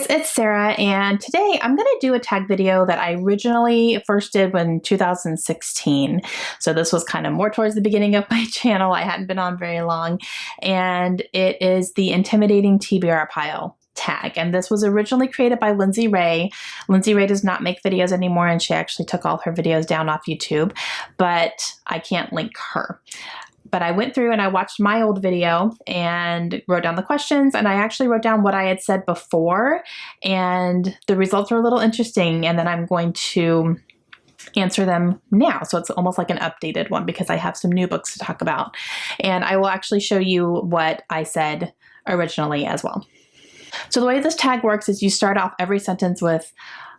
Guys, it's Sarah, and today I'm going to do a tag video that I originally first did in 2016. So this was kind of more towards the beginning of my channel. I hadn't been on very long, and it is the intimidating TBR Pile Tag. And this was originally created by Lindsay Ray. Lindsay Ray does not make videos anymore, and she actually took all her videos down off YouTube, but I can't link her. But I went through and I watched my old video and wrote down the questions, and I actually wrote down what I had said before, and the results are a little interesting, and then I'm going to answer them now. So it's almost like an updated one because I have some new books to talk about, and I will actually show you what I said originally as well. So the way this tag works is you start off every sentence with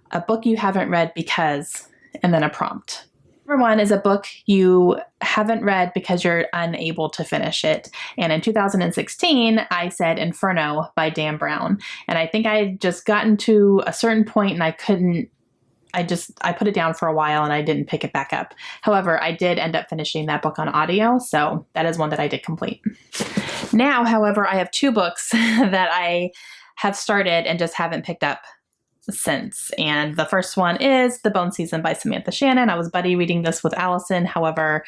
a book you haven't read because, and then a prompt. Number one is a book you haven't read because you're unable to finish it. And in 2016, I said Inferno by Dan Brown. And I think I had just gotten to a certain point and I put it down for a while and I didn't pick it back up. However, I did end up finishing that book on audio. So that is one that I did complete. Now, however, I have two books that I have started and just haven't picked up since. And the first one is The Bone Season by Samantha Shannon. I was buddy reading this with Allison. However,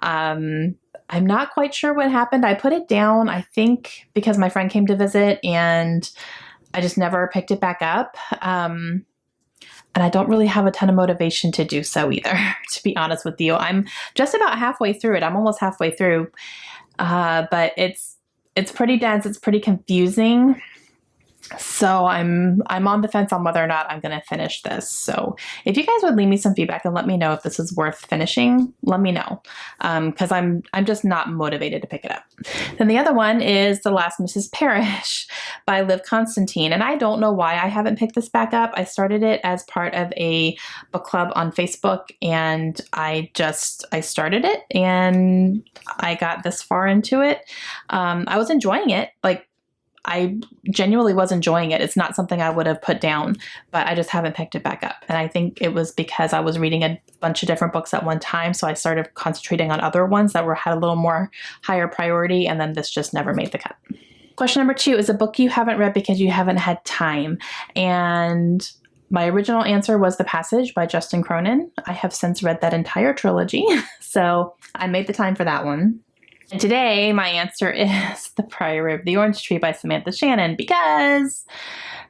I'm not quite sure what happened. I put it down, I think, because my friend came to visit and I just never picked it back up. And I don't really have a ton of motivation to do so either, to be honest with you. I'm just about halfway through it. I'm almost halfway through, but it's pretty dense. It's pretty confusing. So I'm on the fence on whether or not I'm going to finish this. So if you guys would leave me some feedback and let me know if this is worth finishing, let me know. Because I'm just not motivated to pick it up. Then the other one is The Last Mrs. Parrish by Liv Constantine. And I don't know why I haven't picked this back up. I started it as part of a book club on Facebook, and I started it and I got this far into it. I was enjoying it. I genuinely was enjoying it. It's not something I would have put down, but I just haven't picked it back up. And I think it was because I was reading a bunch of different books at one time. So I started concentrating on other ones that had a little more higher priority. And then this just never made the cut. Question number 2 is a book you haven't read because you haven't had time. And my original answer was The Passage by Justin Cronin. I have since read that entire trilogy. So I made the time for that one. And today, my answer is The Priory of the Orange Tree by Samantha Shannon because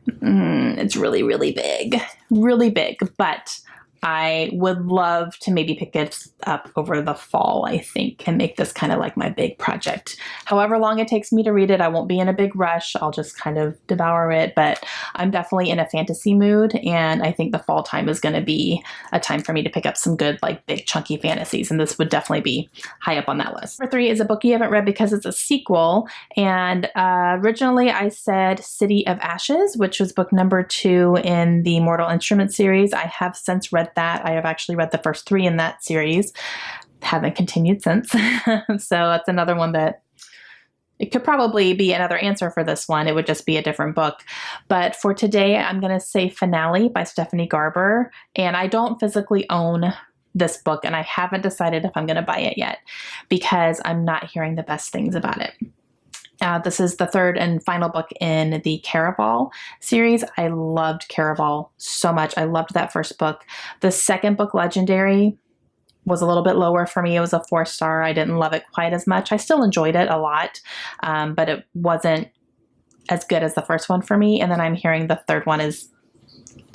it's really, really big. Really big. But I would love to maybe pick it up over the fall, I think, and make this kind of like my big project. However long it takes me to read it, I won't be in a big rush. I'll just kind of devour it. But I'm definitely in a fantasy mood, and I think the fall time is going to be a time for me to pick up some good, like, big chunky fantasies, and this would definitely be high up on that list. Number 3 is a book you haven't read because it's a sequel, and originally I said City of Ashes, which was book number 2 in the Mortal Instruments series. I have since read that. I have actually read the first 3 in that series. Haven't continued since. So that's another one that it could probably be another answer for this one. It would just be a different book. But for today, I'm going to say Finale by Stephanie Garber. And I don't physically own this book, and I haven't decided if I'm going to buy it yet because I'm not hearing the best things about it. This is the 3rd and final book in the Caraval series. I loved Caraval so much. I loved that first book. The second book, Legendary, was a little bit lower for me. It was a 4-star. I didn't love it quite as much. I still enjoyed it a lot, but it wasn't as good as the first one for me. And then I'm hearing the 3rd one is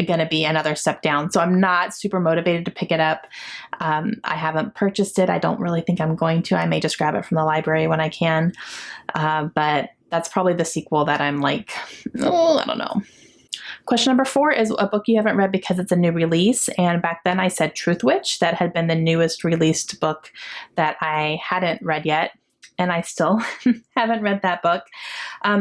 going to be another step down. So I'm not super motivated to pick it up. I haven't purchased it. I don't really think I'm going to. I may just grab it from the library when I can. But that's probably the sequel that I'm like, oh, I don't know. Question number 4 is a book you haven't read because it's a new release. And back then I said Truth Witch. That had been the newest released book that I hadn't read yet. And I still haven't read that book.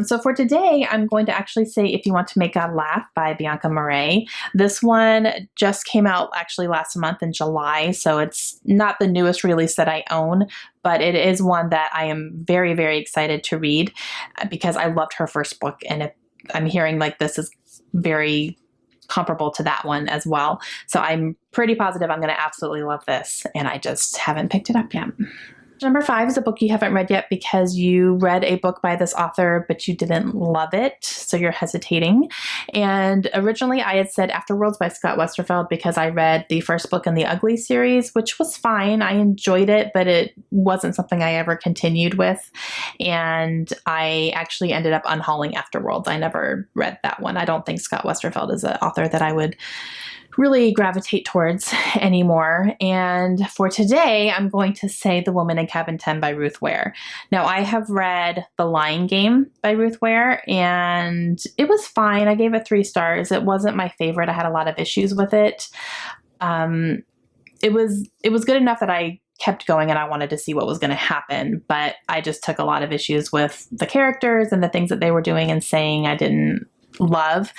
So for today, I'm going to actually say If You Want to Make God Laugh by Bianca Murray. This one just came out actually last month in July, so it's not the newest release that I own, but it is one that I am very, very excited to read because I loved her first book, and I'm hearing like this is very comparable to that one as well. So I'm pretty positive I'm going to absolutely love this, and I just haven't picked it up yet. Number 5 is a book you haven't read yet because you read a book by this author, but you didn't love it, so you're hesitating. And originally I had said Afterworlds by Scott Westerfeld because I read the first book in the Ugly series, which was fine. I enjoyed it, but it wasn't something I ever continued with. And I actually ended up unhauling Afterworlds. I never read that one. I don't think Scott Westerfeld is an author that I would really gravitate towards anymore. And for today, I'm going to say The Woman in Cabin 10 by Ruth Ware. Now, I have read The Lying Game by Ruth Ware, and it was fine. I gave it 3 stars. It wasn't my favorite. I had a lot of issues with it. It was good enough that I kept going and I wanted to see what was going to happen, but I just took a lot of issues with the characters and the things that they were doing and saying I didn't love.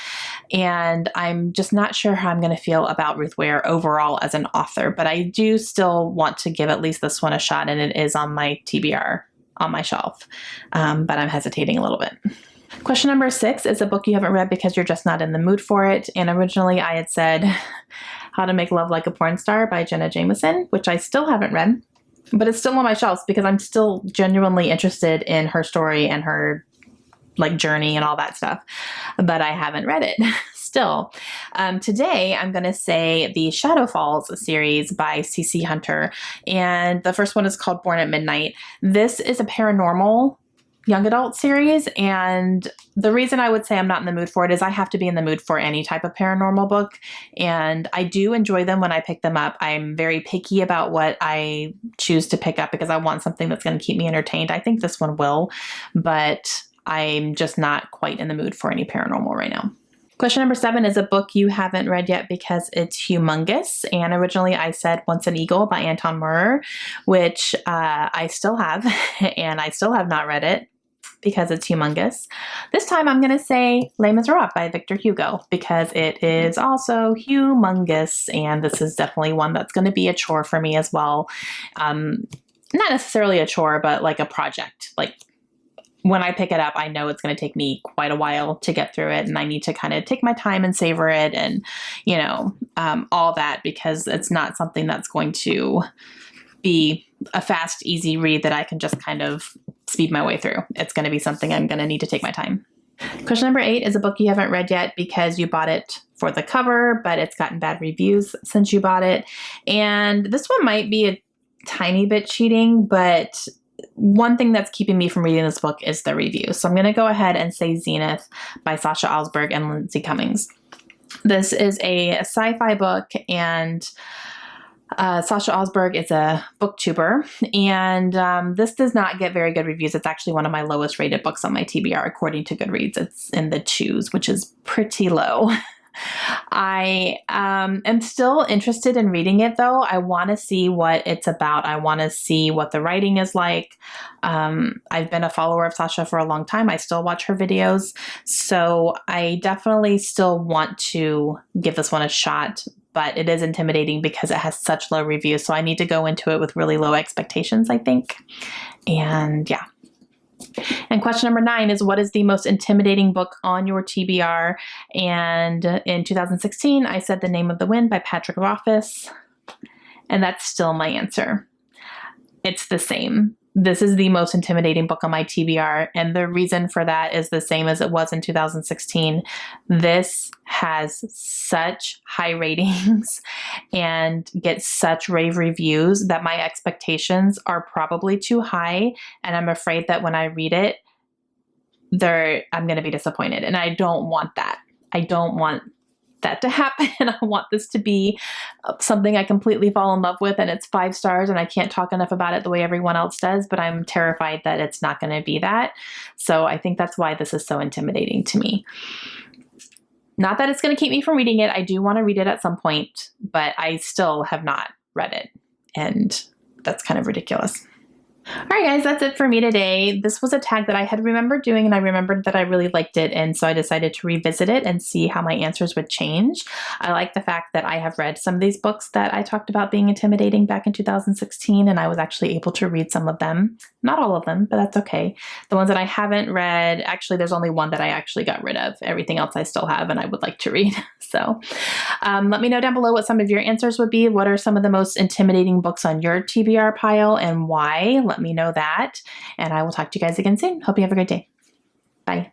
And I'm just not sure how I'm going to feel about Ruth Ware overall as an author, but I do still want to give at least this one a shot, and it is on my TBR on my shelf, but I'm hesitating a little bit. Question number 6 is a book you haven't read because you're just not in the mood for it. And originally I had said How to Make Love Like a Porn Star by Jenna Jameson, which I still haven't read, but it's still on my shelves because I'm still genuinely interested in her story and her journey and all that stuff, but I haven't read it still. Today I'm going to say the Shadow Falls series by CC Hunter, and the first one is called Born at Midnight. This is a paranormal young adult series, and the reason I would say I'm not in the mood for it is I have to be in the mood for any type of paranormal book, and I do enjoy them when I pick them up. I'm very picky about what I choose to pick up because I want something that's going to keep me entertained. I think this one will, but I'm just not quite in the mood for any paranormal right now. Question number 7 is a book you haven't read yet because it's humongous. And originally I said Once an Eagle by Anton Murrer, which I still have, and I still have not read it because it's humongous. This time I'm going to say Les Miserables by Victor Hugo because it is also humongous, and this is definitely one that's going to be a chore for me as well. Not necessarily a chore, but like a project. Like, when I pick it up, I know it's going to take me quite a while to get through it, and I need to kind of take my time and savor it and, all that, because it's not something that's going to be a fast, easy read that I can just kind of speed my way through. It's going to be something I'm going to need to take my time. Question number 8 is a book you haven't read yet because you bought it for the cover, but it's gotten bad reviews since you bought it. And this one might be a tiny bit cheating, but one thing that's keeping me from reading this book is the review. So I'm going to go ahead and say Zenith by Sasha Alsberg and Lindsay Cummings. This is a sci-fi book, and Sasha Alsberg is a booktuber, and this does not get very good reviews. It's actually one of my lowest rated books on my TBR according to Goodreads. It's in the 2s, which is pretty low. I am still interested in reading it, though. I want to see what it's about. I want to see what the writing is like. I've been a follower of Sasha for a long time. I still watch her videos. So I definitely still want to give this one a shot, but it is intimidating because it has such low reviews. So I need to go into it with really low expectations, I think. And yeah. And question number 9 is, what is the most intimidating book on your TBR? And in 2016, I said The Name of the Wind by Patrick Rothfuss, and that's still my answer. It's the same. This is the most intimidating book on my TBR, and the reason for that is the same as it was in 2016. This has such high ratings and gets such rave reviews that my expectations are probably too high, and I'm afraid that when I read it, I'm going to be disappointed, and I don't want that. I don't want that to happen. I want this to be something I completely fall in love with, and it's 5 stars, and I can't talk enough about it the way everyone else does, but I'm terrified that it's not going to be that. So I think that's why this is so intimidating to me. Not that it's going to keep me from reading it. I do want to read it at some point, but I still have not read it, and that's kind of ridiculous. All right, guys, that's it for me today. This was a tag that I had remembered doing, and I remembered that I really liked it, and so I decided to revisit it and see how my answers would change. I like the fact that I have read some of these books that I talked about being intimidating back in 2016, and I was actually able to read some of them. Not all of them, but that's okay. The ones that I haven't read, actually, there's only one that I actually got rid of. Everything else I still have and I would like to read. So let me know down below what some of your answers would be. What are some of the most intimidating books on your TBR pile and why? let me know that. And I will talk to you guys again soon. Hope you have a great day. Bye.